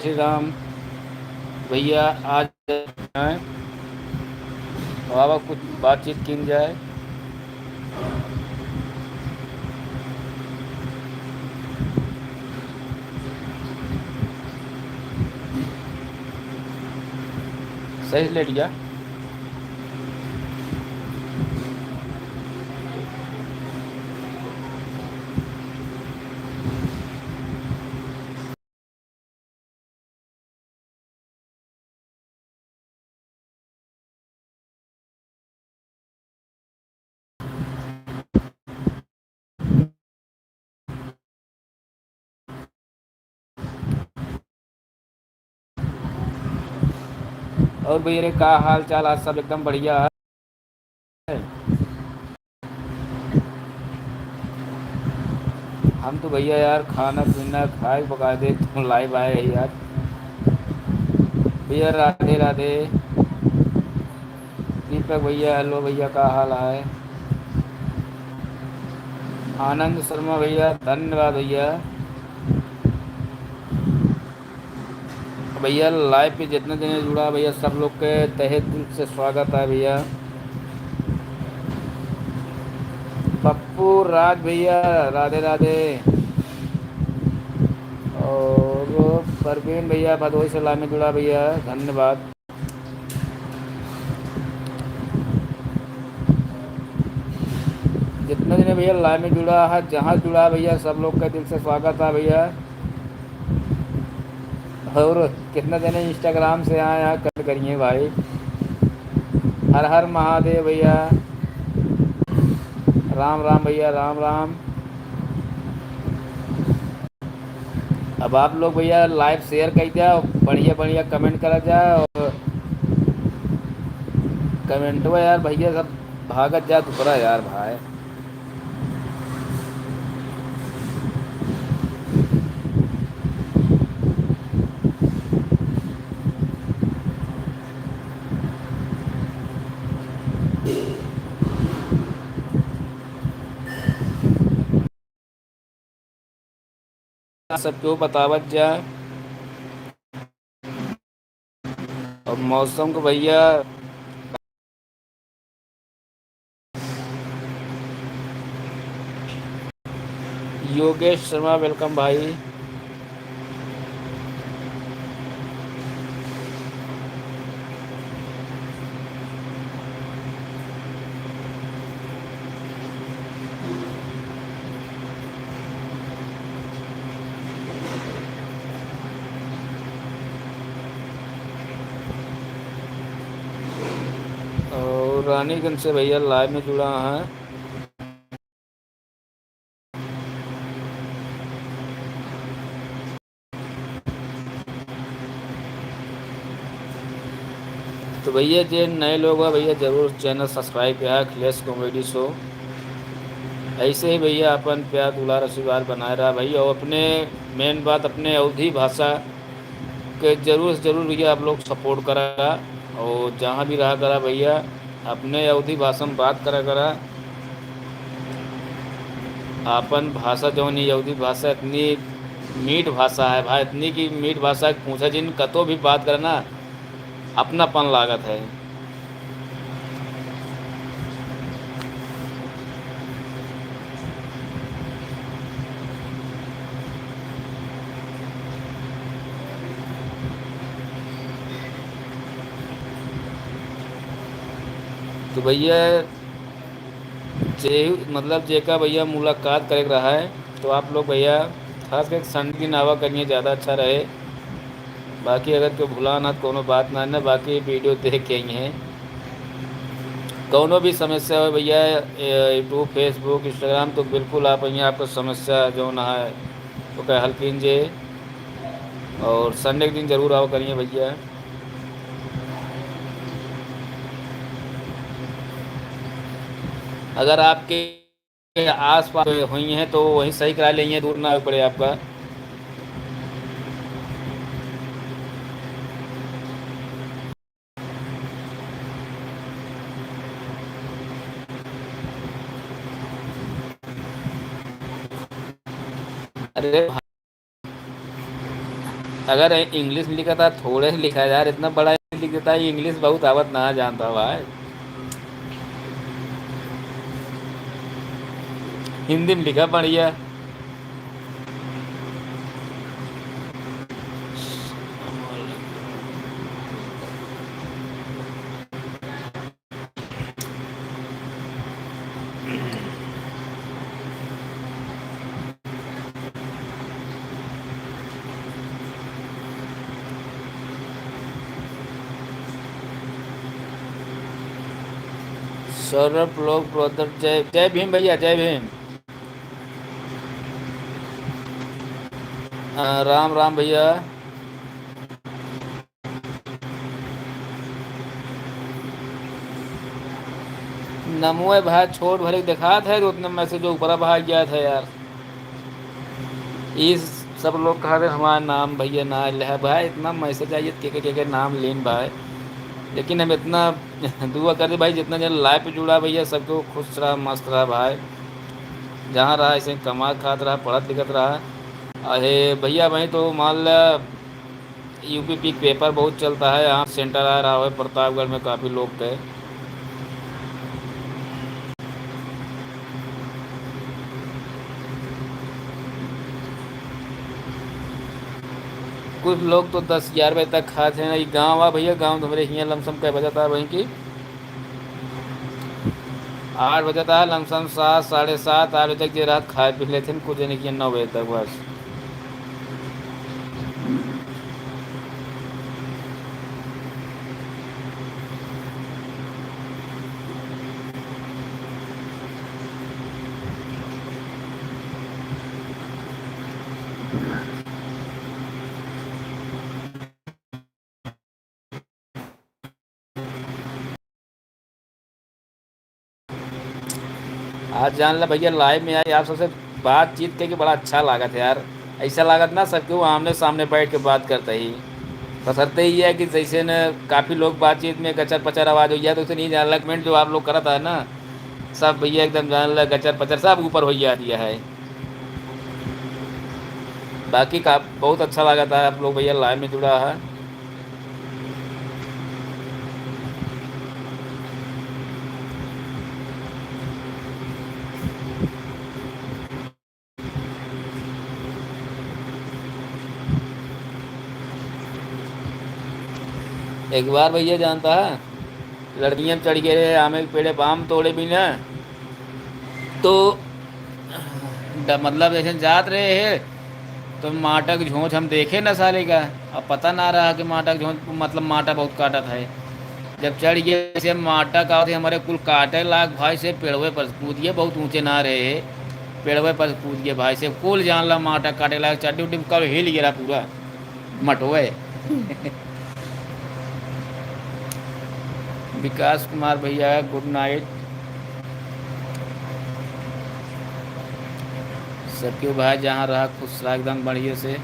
श्री राम। भैया आज हैं बाबा कुछ बातचीत की जाए। सही लेट गया। और भैया रे का हाल चाल? आज सब एकदम बढ़िया है। हम तो भैया यार खाना पीना खाए पका दे तुम लाइव आए हैं यार। भैया राधे राधे। दीपक भैया हेलो भैया, का हाल है? आनंद शर्मा भैया धन्यवाद भैया। भैया लाइव पे जितने दिन जुड़ा भैया सब लोग के तहे दिल से स्वागत है भैया। पप्पू राज भैया राधे राधे। और परवीन भैया भदोही से लाइन में जुड़ा भैया धन्यवाद। जितने दिन भैया लाइन में जुड़ा है, जहाँ जुड़ा है भैया सब लोग का दिल से स्वागत है भैया। और कितने दिन इंस्टाग्राम से आए यहाँ कर करिए भाई। हर हर महादेव भैया। राम राम भैया राम राम। अब आप लोग भैया लाइव शेयर कर जाओ, बढ़िया बढ़िया कमेंट करा जाए। और कमेंट में यार भैया सब भागत जा दुपरा यार भाई। सब क्यों बतावत जाए। और मौसम को भैया योगेश शर्मा वेलकम भाई। और रानीगंज से भैया लाइव में जुड़ा है। तो भैया जो नए लोग हैं भैया ज़रूर चैनल सब्सक्राइब किया है अखिलेश कॉमेडी शो। ऐसे ही भैया अपन प्यार दुलार आशीर्वाद बनाए रहा भैया। और अपने मेन बात अपने अवधी भाषा के ज़रूर से ज़रूर भैया आप लोग सपोर्ट करा। और जहाँ भी रहा करा भैया अपने अवधी भाषा में बात करा करा। अपन भाषा जो नहीं अवधी भाषा इतनी मीठ भाषा है भाई, इतनी की मीठ भाषा पूछा जिन कतो भी बात करना अपनापन लागत है। तो भैया जे मतलब जेका भैया मुलाकात करे रहा है तो आप लोग भैया खास कर संडे की नावा करिए ज़्यादा अच्छा रहे। बाकी अगर कोई भुला ना कोनो बात ना ना, बाकी वीडियो देख के ही हैं। कोनो भी समस्या हो भैया यूट्यूब फेसबुक इंस्टाग्राम तो बिल्कुल आप यहाँ आपको समस्या जो ना है तो क्या हल कीजिए। और संडे के दिन ज़रूर आओ करिए भैया। अगर आपके आस पास हुई हैं तो वहीं सही करा लेंगे, दूर ना पड़े आपका। अरे अगर इंग्लिश में लिखा था थोड़े से लिखा है यार, इतना बड़ा लिख देता है, इंग्लिश बहुत आवत ना जानता भाई। हिंदी में लिखा बढ़िया। सौरभ लोग ब्रदर, जय जय भीम भैया, जय भीम। राम राम भैया। नमो है भाई, छोट भले देखा था तो उतने मैसेज जो ऊपर भाग गया था यार। इस सब लोग कहा थे हमारा नाम भैया ना ले भाई, इतना मैसेज आइए के नाम लेन भाई। लेकिन हम इतना दुआ करते भाई, जितना जन लाइव पे जुड़ा भैया सबको खुश रहा मस्त रहा भाई। जहाँ रहा ऐसे कमा खात रहा, पढ़त लिखत रहा। अरे भैया भाई तो मान ला यूपी पीक पेपर बहुत चलता है, यहाँ सेंटर आ रहा है प्रतापगढ़ में, काफ़ी लोग थे। कुछ लोग तो 10-11 बजे तक खाते हैं। ये गाँव आ भैया, गाँव तो मेरे हियाँ लमसम कै बजा था वहीं की 8 बजे था लमसम, 7, 7:30, 8 बजे तक ये रात खाए पी लेते हैं, कुछ नहीं किया 9 बजे तक बस। आज जान ला भैया लाइव में आई आप सबसे बातचीत करके बड़ा अच्छा लागत है यार। ऐसा लागत ना सबके वो आमने सामने बैठ के बात करते ही। बसरते ही है कि जैसे न काफ़ी लोग बातचीत में गचर पचर आवाज़ हो गया, तो उसे नहीं जान लग कमेंट जो आप लोग करा था ना, सब भैया एकदम जान लग गचर पचर सब ऊपर हो गया दिया है। बाकी का बहुत अच्छा लगा था आप लोग भैया लाइव में जुड़ा है। एक बार भैया जानता है, लड़कियां चढ़ गए आमे के पेड़े पर, आम तोड़े भी ना, तो मतलब जैसे जात रहे है, तो माटा की झोंच हम देखे ना साले का। अब पता ना रहा कि माटा की झोंच मतलब माटा बहुत काटा था। जब चढ़ गए से माटा का थे हमारे कुल काटे लाग भाई से पेड़वे पर कूद गए, बहुत ऊंचे ना रहे, पेड़वे पर कूद गए भाई से, कुल जान ला माटा काटे लाग, चड्डी उड्डी कल हिल गिरा पूरा मटवे। विकास कुमार भैया गुड नाइट। सबके भाई जहाँ रहा खुश रहा एकदम बढ़िया से।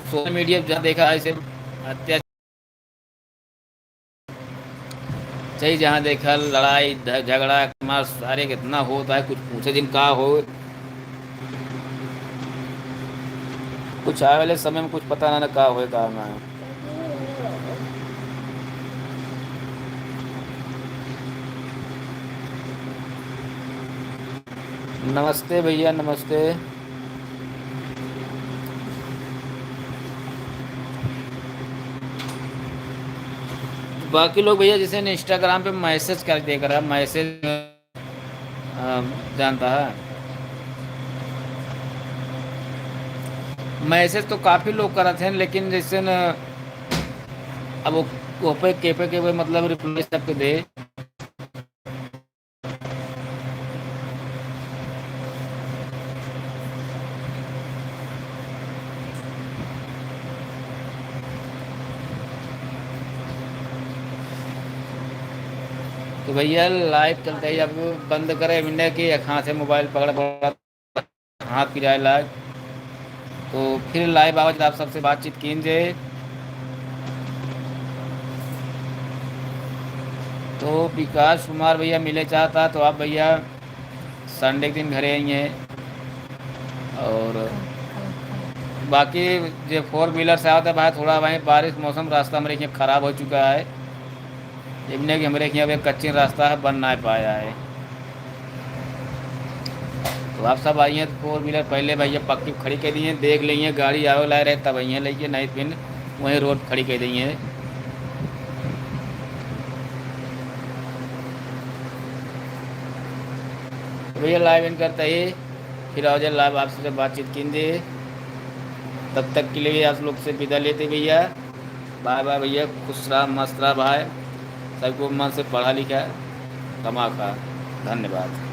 सोशल मीडिया जहाँ देखा ऐसे अत्याचार चाहिए, जहाँ देखा लड़ाई झगड़ा मार सारे कितना होता है, कुछ पूछे दिन का हो, कुछ आए वाले समय में कुछ पता ना का हो का ना। नमस्ते भैया नमस्ते। बाकी लोग भैया जैसे इंस्टाग्राम पे मैसेज कर देख रहा है, मैसेज जानता है, मैसेज तो काफ़ी लोग करते हैं, लेकिन जैसे न अब वो पे के पे मतलब रिप्लाई सबके दे। तो भैया लाइव चलते ही अब बंद करे मिलने की, एक हाथ से मोबाइल पकड़ पकड़ हाथ की जाए लाइव, तो फिर लाइव आवाज आप सबसे बातचीत कीजिए। तो विकास कुमार भैया मिले चाहता तो आप भैया संडे के दिन घरे आई हैं। और बाकी जो फोर व्हीलर से आता है भाई थोड़ा वहीं बारिश मौसम रास्ता हमारे यहाँ ख़राब हो चुका है। इतने कि हमारे यहाँ अब कच्ची रास्ता है, बन ना पाया है। तो आप सब आइए तो फोर व्हीलर पहले भैया पक्की खड़ी कर दी हैं, देख लीजिए गाड़ी आवे लाए रहे तब आइए लेके, नहीं फिर वहीं रोड खड़ी कर दी है। तो भैया लाइव इन करता ही फिर आओ जाए लाइव आपसे जब बातचीत कीजिए। तब तक के लिए आप लोग से विदा लेते भैया। बाय बाय भैया, खुश रहा मस्त रहा भाई, सबको मन से पढ़ा लिखा कमा खा। धन्यवाद।